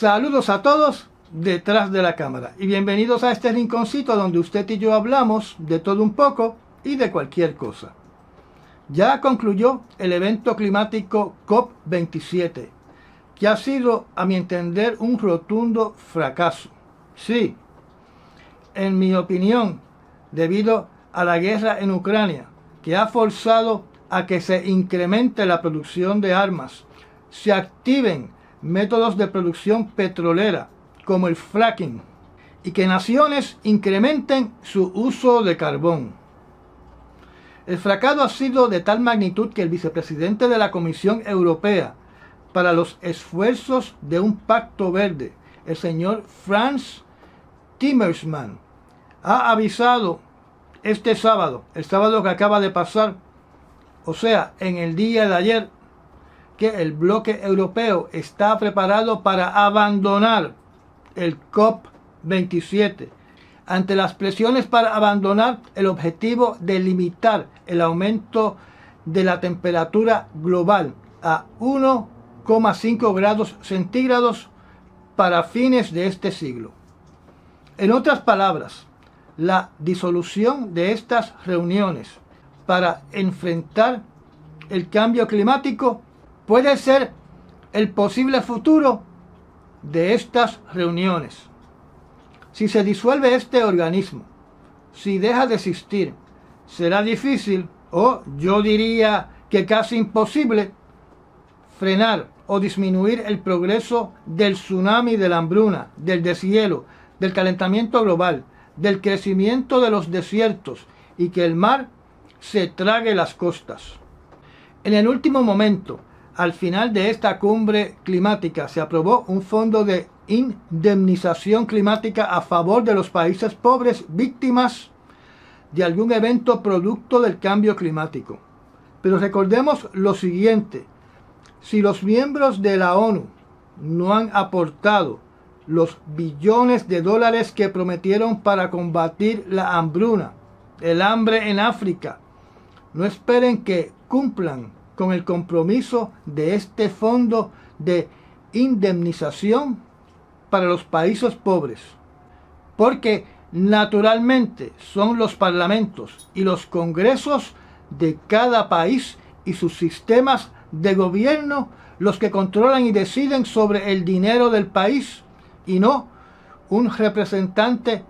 Saludos a todos detrás de la cámara y bienvenidos a este rinconcito donde usted y yo hablamos de todo un poco y de cualquier cosa. Ya concluyó el evento climático COP27, que ha sido, a mi entender, un rotundo fracaso. Sí, en mi opinión, debido a la guerra en Ucrania, que ha forzado a que se incremente la producción de armas, se activen métodos de producción petrolera como el fracking y que naciones incrementen su uso de carbón. El fracaso ha sido de tal magnitud que el vicepresidente de la Comisión Europea para los esfuerzos de un pacto verde, el señor Frans Timmermans, ha avisado este sábado, el sábado que acaba de pasar, o sea, en el día de ayer, que el bloque europeo está preparado para abandonar el COP27 ante las presiones para abandonar el objetivo de limitar el aumento de la temperatura global a 1,5 grados centígrados para fines de este siglo. En otras palabras, la disolución de estas reuniones para enfrentar el cambio climático puede ser el posible futuro de estas reuniones. Si se disuelve este organismo, si deja de existir, será difícil, o yo diría que casi imposible, frenar o disminuir el progreso del tsunami de la hambruna, del deshielo, del calentamiento global, del crecimiento de los desiertos y que el mar se trague las costas. En el último momento, al final de esta cumbre climática, se aprobó un fondo de indemnización climática a favor de los países pobres víctimas de algún evento producto del cambio climático. Pero recordemos lo siguiente: si los miembros de la ONU no han aportado los billones de dólares que prometieron para combatir la hambruna, el hambre en África, no esperen que cumplan con el compromiso de este fondo de indemnización para los países pobres, porque naturalmente son los parlamentos y los congresos de cada país y sus sistemas de gobierno los que controlan y deciden sobre el dinero del país y no un representante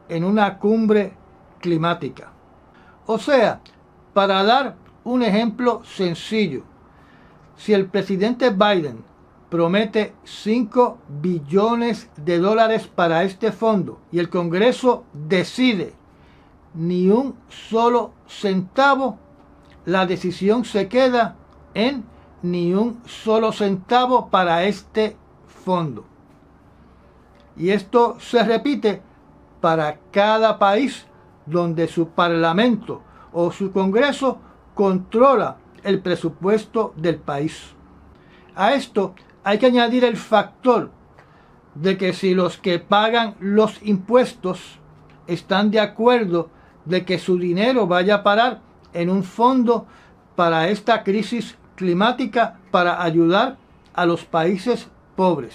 en una cumbre climática. O sea, para dar un ejemplo sencillo, si el presidente Biden promete 5 billones de dólares para este fondo y el Congreso decide ni un solo centavo, la decisión se queda en ni un solo centavo para este fondo. Y esto se repite para cada país donde su parlamento o su Congreso controla el presupuesto del país. A esto hay que añadir el factor de que si los que pagan los impuestos están de acuerdo de que su dinero vaya a parar en un fondo para esta crisis climática para ayudar a los países pobres.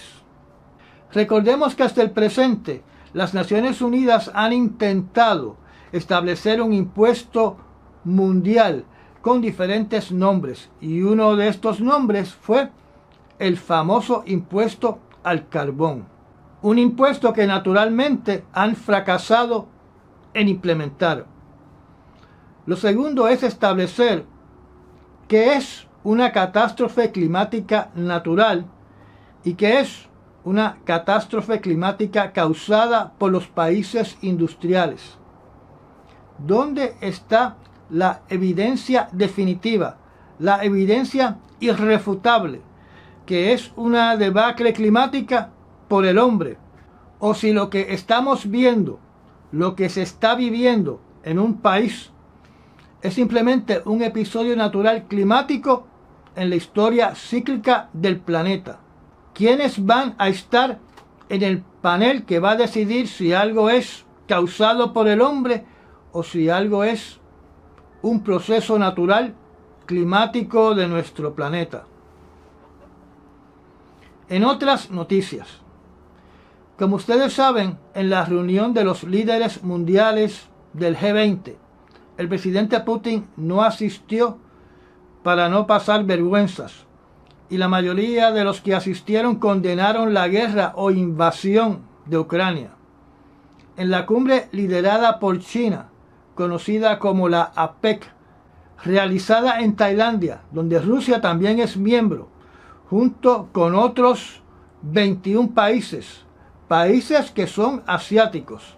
Recordemos que hasta el presente las Naciones Unidas han intentado establecer un impuesto mundial con diferentes nombres y uno de estos nombres fue el famoso impuesto al carbón, un impuesto que naturalmente han fracasado en implementar. Lo segundo es establecer qué es una catástrofe climática natural y qué es una catástrofe climática causada por los países industriales. ¿Dónde está la evidencia definitiva, la evidencia irrefutable, que es una debacle climática por el hombre? O si lo que estamos viendo, lo que se está viviendo en un país, es simplemente un episodio natural climático en la historia cíclica del planeta. ¿Quiénes van a estar en el panel que va a decidir si algo es causado por el hombre o si algo es un proceso natural climático de nuestro planeta? En otras noticias, Como ustedes saben, en la reunión de los líderes mundiales del G20, el presidente Putin no asistió para no pasar vergüenzas, y la mayoría de los que asistieron condenaron la guerra o invasión de Ucrania. En la cumbre liderada por China, conocida como la APEC, realizada en Tailandia, donde Rusia también es miembro, junto con otros 21 países que son asiáticos.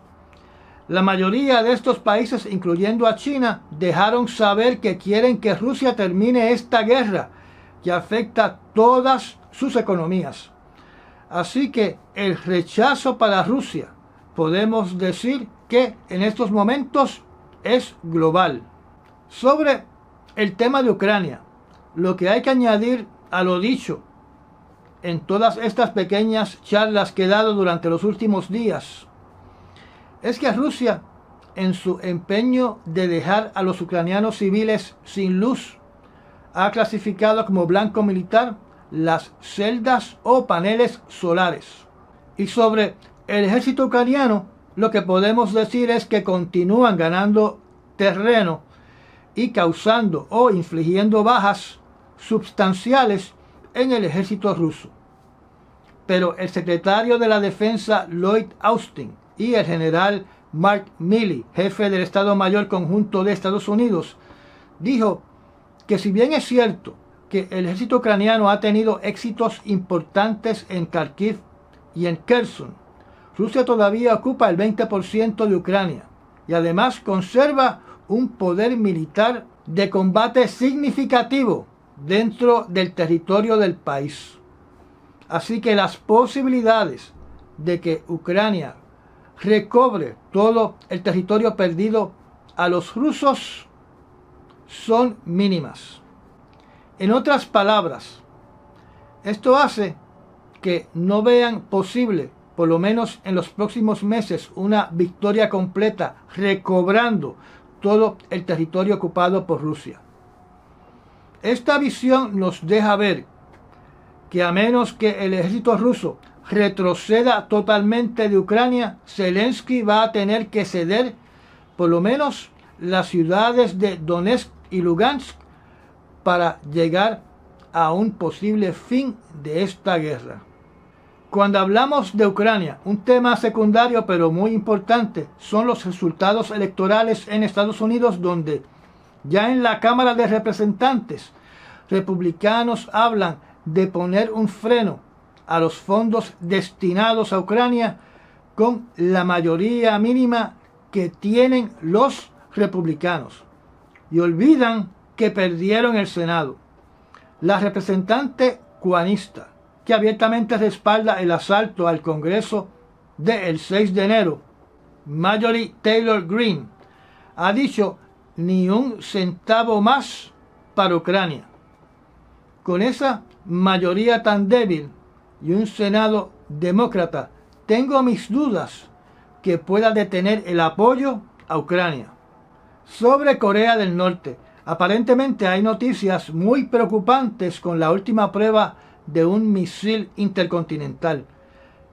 La mayoría de estos países, incluyendo a China, dejaron saber que quieren que Rusia termine esta guerra que afecta todas sus economías. Así que el rechazo para Rusia, podemos decir que en estos momentos es global. Sobre el tema de Ucrania, lo que hay que añadir a lo dicho en todas estas pequeñas charlas que he dado durante los últimos días es que Rusia, en su empeño de dejar a los ucranianos civiles sin luz, ha clasificado como blanco militar las celdas o paneles solares. Y sobre el ejército ucraniano, lo que podemos decir es que continúan ganando terreno y causando o infligiendo bajas sustanciales en el ejército ruso. Pero el secretario de la Defensa Lloyd Austin y el general Mark Milley, jefe del Estado Mayor Conjunto de Estados Unidos, dijo que si bien es cierto que el ejército ucraniano ha tenido éxitos importantes en Kharkiv y en Kherson, Rusia todavía ocupa el 20% de Ucrania y además conserva un poder militar de combate significativo dentro del territorio del país. Así que las posibilidades de que Ucrania recobre todo el territorio perdido a los rusos son mínimas. En otras palabras, esto hace que no vean posible, por lo menos en los próximos meses, una victoria completa recobrando todo el territorio ocupado por Rusia. Esta visión nos deja ver que a menos que el ejército ruso retroceda totalmente de Ucrania, Zelensky va a tener que ceder por lo menos las ciudades de Donetsk y Lugansk para llegar a un posible fin de esta guerra. Cuando hablamos de Ucrania, un tema secundario pero muy importante son los resultados electorales en Estados Unidos, donde ya en la Cámara de Representantes, republicanos hablan de poner un freno a los fondos destinados a Ucrania con la mayoría mínima que tienen los republicanos y olvidan que perdieron el Senado. La representante cuanista, que abiertamente respalda el asalto al Congreso del 6 de enero, Marjorie Taylor Greene, ha dicho ni un centavo más para Ucrania. Con esa mayoría tan débil y un Senado demócrata, tengo mis dudas que pueda detener el apoyo a Ucrania. Sobre Corea del Norte, aparentemente hay noticias muy preocupantes con la última prueba de un misil intercontinental.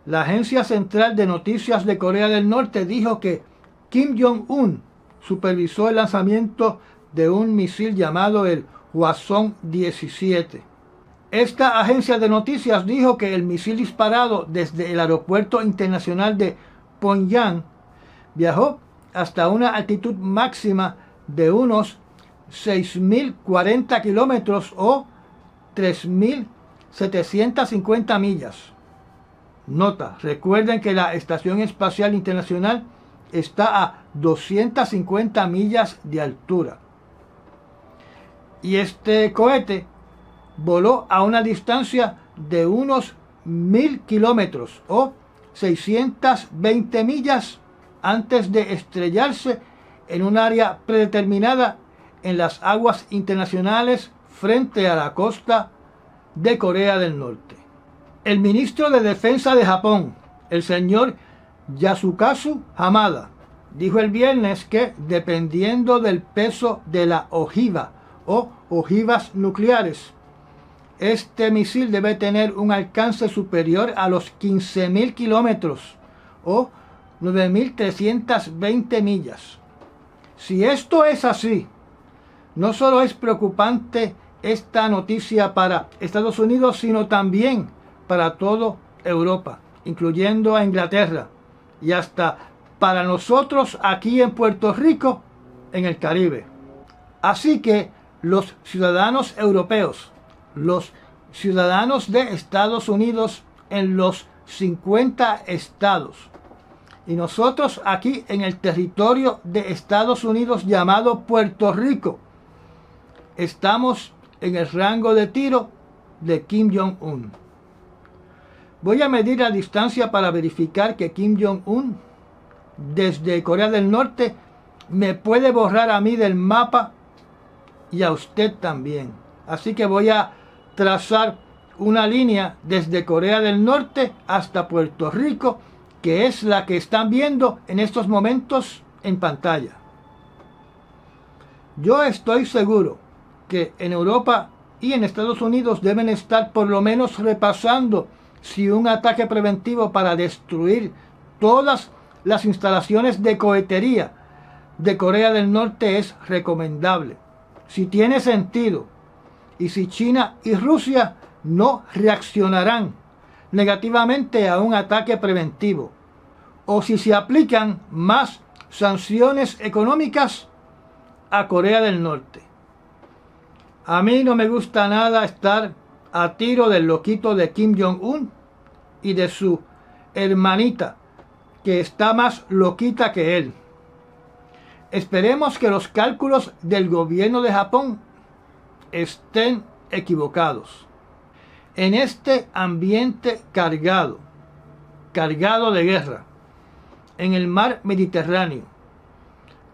La Agencia Central de Noticias de Corea del Norte dijo que Kim Jong-un supervisó el lanzamiento de un misil llamado el Hwasong-17. Esta agencia de noticias dijo que el misil disparado desde el aeropuerto internacional de Pyongyang viajó hasta una altitud máxima de unos 6.040 kilómetros o 3.750 millas. Nota, recuerden que la Estación Espacial Internacional está a 250 millas de altura. Y este cohete voló a una distancia de unos 1.000 kilómetros o 620 millas antes de estrellarse en un área predeterminada en las aguas internacionales frente a la costa de Corea del Norte. El ministro de Defensa de Japón, el señor Yasukazu Hamada, dijo el viernes que dependiendo del peso de la ojiva o ojivas nucleares, Este misil debe tener un alcance superior a los 15.000 kilómetros o 9.320 millas. Si esto es así, no solo es preocupante esta noticia para Estados Unidos, sino también para toda Europa, incluyendo a Inglaterra, y hasta para nosotros aquí en Puerto Rico, en el Caribe. Así que los ciudadanos europeos, los ciudadanos de Estados Unidos en los 50 estados, y nosotros aquí en el territorio de Estados Unidos llamado Puerto Rico, estamos en el rango de tiro de Kim Jong-un. Voy a medir la distancia para verificar que Kim Jong-un desde Corea del Norte me puede borrar a mí del mapa y a usted también. Así que voy a trazar una línea desde Corea del Norte hasta Puerto Rico, que es la que están viendo en estos momentos en pantalla. Yo estoy seguro que en Europa y en Estados Unidos deben estar por lo menos repasando si un ataque preventivo para destruir todas las instalaciones de cohetería de Corea del Norte es recomendable, si tiene sentido, y si China y Rusia no reaccionarán negativamente a un ataque preventivo, o si se aplican más sanciones económicas a Corea del Norte. A mí no me gusta nada estar a tiro del loquito de Kim Jong-un y de su hermanita, que está más loquita que él. Esperemos que los cálculos del gobierno de Japón estén equivocados. En este ambiente cargado de guerra, en el mar Mediterráneo,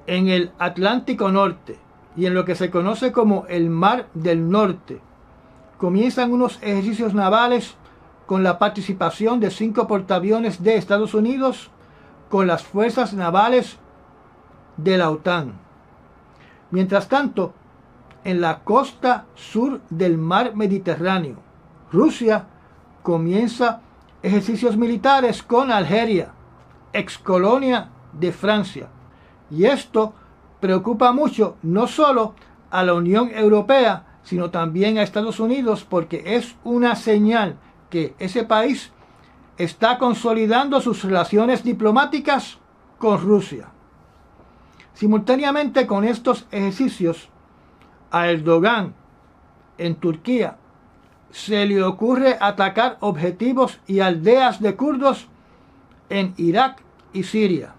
en el Atlántico Norte y en lo que se conoce como el Mar del Norte, comienzan unos ejercicios navales con la participación de 5 portaaviones de Estados Unidos con las fuerzas navales de la OTAN. Mientras tanto, en la costa sur del mar Mediterráneo, Rusia comienza ejercicios militares con Argelia, excolonia de Francia. Y esto preocupa mucho no solo a la Unión Europea, sino también a Estados Unidos, porque es una señal que ese país está consolidando sus relaciones diplomáticas con Rusia. Simultáneamente con estos ejercicios, a Erdogan en Turquía se le ocurre atacar objetivos y aldeas de kurdos en Irak y Siria.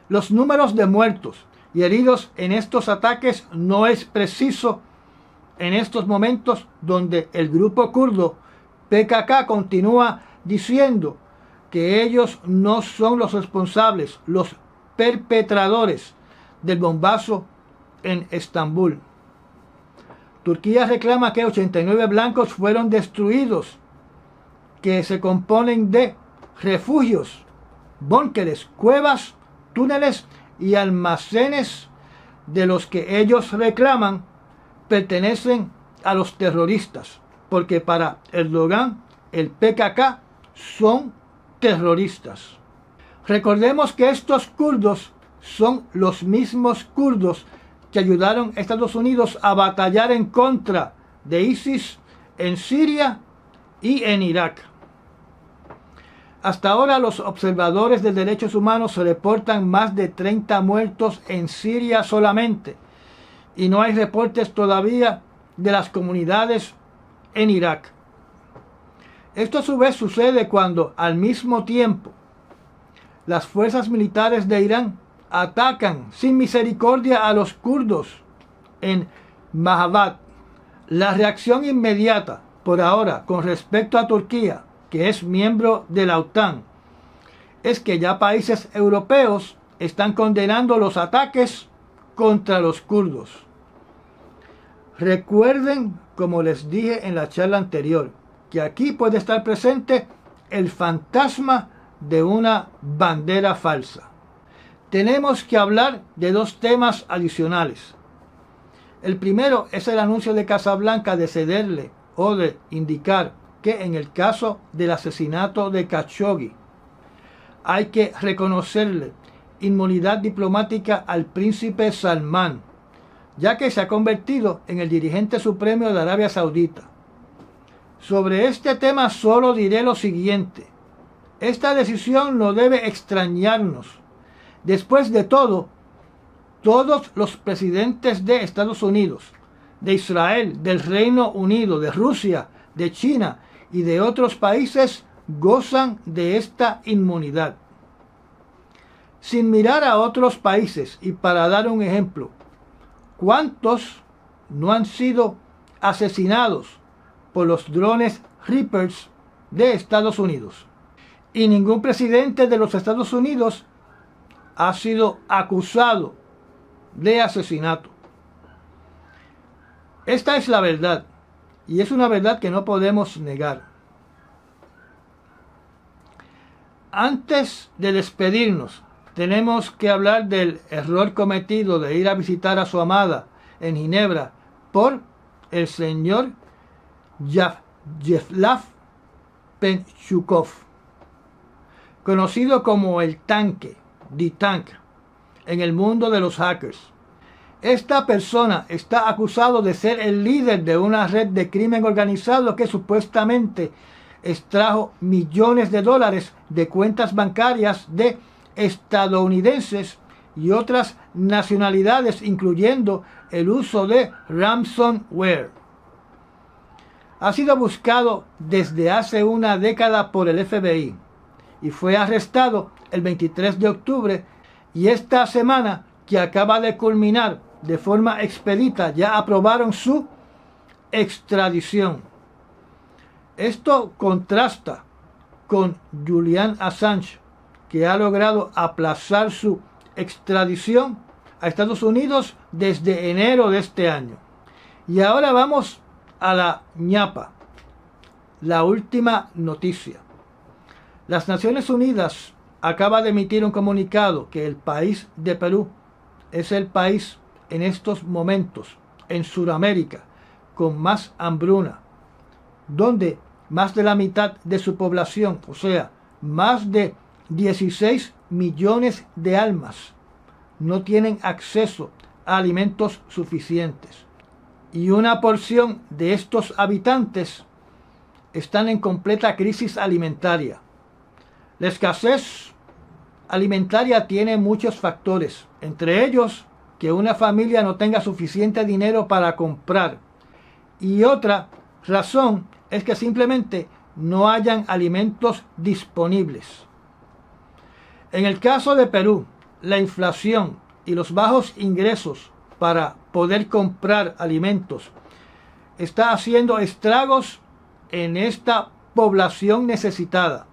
Los números de muertos y heridos en estos ataques no es preciso en estos momentos, donde el grupo kurdo PKK continúa diciendo que ellos no son los responsables, los perpetradores del bombazo en Estambul. Turquía reclama que 89 blancos fueron destruidos, que se componen de refugios, búnkeres, cuevas, túneles y almacenes de los que ellos reclaman pertenecen a los terroristas, porque para Erdogan el PKK son terroristas. Recordemos que estos kurdos son los mismos kurdos que ayudaron a Estados Unidos a batallar en contra de ISIS en Siria y en Irak. Hasta ahora los observadores de derechos humanos reportan más de 30 muertos en Siria solamente, y no hay reportes todavía de las comunidades en Irak. Esto a su vez sucede cuando al mismo tiempo las fuerzas militares de Irán atacan sin misericordia a los kurdos en Mahabad. La reacción inmediata por ahora con respecto a Turquía, que es miembro de la OTAN, es que ya países europeos están condenando los ataques contra los kurdos. Recuerden, como les dije en la charla anterior, que aquí puede estar presente el fantasma de una bandera falsa. Tenemos que hablar de 2 temas adicionales. El primero es el anuncio de Casablanca de cederle o de indicar que en el caso del asesinato de Khashoggi hay que reconocerle inmunidad diplomática al príncipe Salmán, ya que se ha convertido en el dirigente supremo de Arabia Saudita. Sobre este tema solo diré lo siguiente: esta decisión no debe extrañarnos. Después de todo, todos los presidentes de Estados Unidos, de Israel, del Reino Unido, de Rusia, de China y de otros países gozan de esta inmunidad. Sin mirar a otros países, y para dar un ejemplo, ¿cuántos no han sido asesinados por los drones Reapers de Estados Unidos? Y ningún presidente de los Estados Unidos ha sido acusado de asesinato. Esta es la verdad, y es una verdad que no podemos negar. Antes de despedirnos, tenemos que hablar del error cometido de ir a visitar a su amada en Ginebra por el señor Vyacheslav Penchukov, conocido como el tanque, The Tank, en el mundo de los hackers. Esta persona está acusado de ser el líder de una red de crimen organizado que supuestamente extrajo millones de dólares de cuentas bancarias de estadounidenses y otras nacionalidades, incluyendo el uso de ransomware. Ha sido buscado desde hace una década por el FBI y fue arrestado el 23 de octubre, y esta semana que acaba de culminar de forma expedita ya aprobaron su extradición. Esto contrasta con Julian Assange, que ha logrado aplazar su extradición a Estados Unidos desde enero de este año. Y ahora vamos a la ñapa, la última noticia. Las Naciones Unidas acaba de emitir un comunicado que el país de Perú es el país en estos momentos en Sudamérica con más hambruna, donde más de la mitad de su población, o sea, más de 16 millones de almas, no tienen acceso a alimentos suficientes. Y una porción de estos habitantes están en completa crisis alimentaria. La escasez alimentaria tiene muchos factores, entre ellos que una familia no tenga suficiente dinero para comprar, y otra razón es que simplemente no hayan alimentos disponibles. En el caso de Perú, la inflación y los bajos ingresos para poder comprar alimentos está haciendo estragos en esta población necesitada.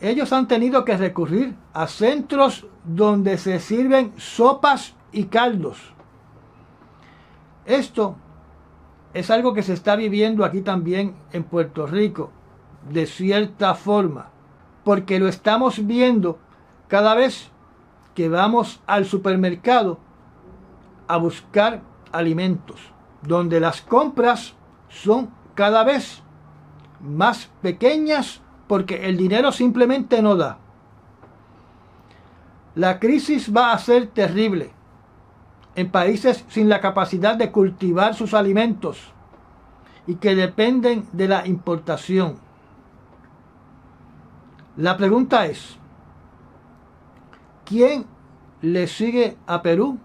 Ellos han tenido que recurrir a centros donde se sirven sopas y caldos. Esto es algo que se está viviendo aquí también en Puerto Rico, de cierta forma, porque lo estamos viendo cada vez que vamos al supermercado a buscar alimentos, donde las compras son cada vez más pequeñas porque el dinero simplemente no da. La crisis va a ser terrible en países sin la capacidad de cultivar sus alimentos y que dependen de la importación. La pregunta es, ¿quién le sigue a Perú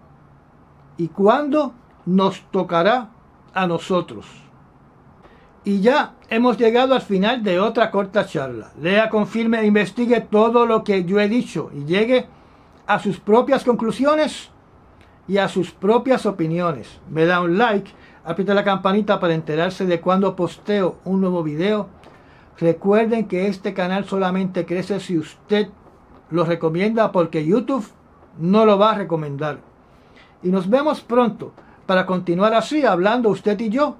y cuándo nos tocará a nosotros? Y ya hemos llegado al final de otra corta charla. Lea, confirme e investigue todo lo que yo he dicho y llegue a sus propias conclusiones y a sus propias opiniones. Me da un like, aprieta la campanita para enterarse de cuando posteo un nuevo video. Recuerden que este canal solamente crece si usted lo recomienda, porque YouTube no lo va a recomendar. Y nos vemos pronto para continuar así hablando usted y yo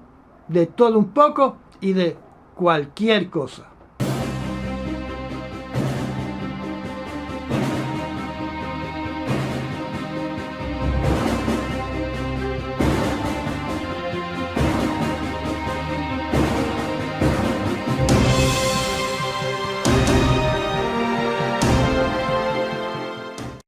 de todo un poco y de cualquier cosa.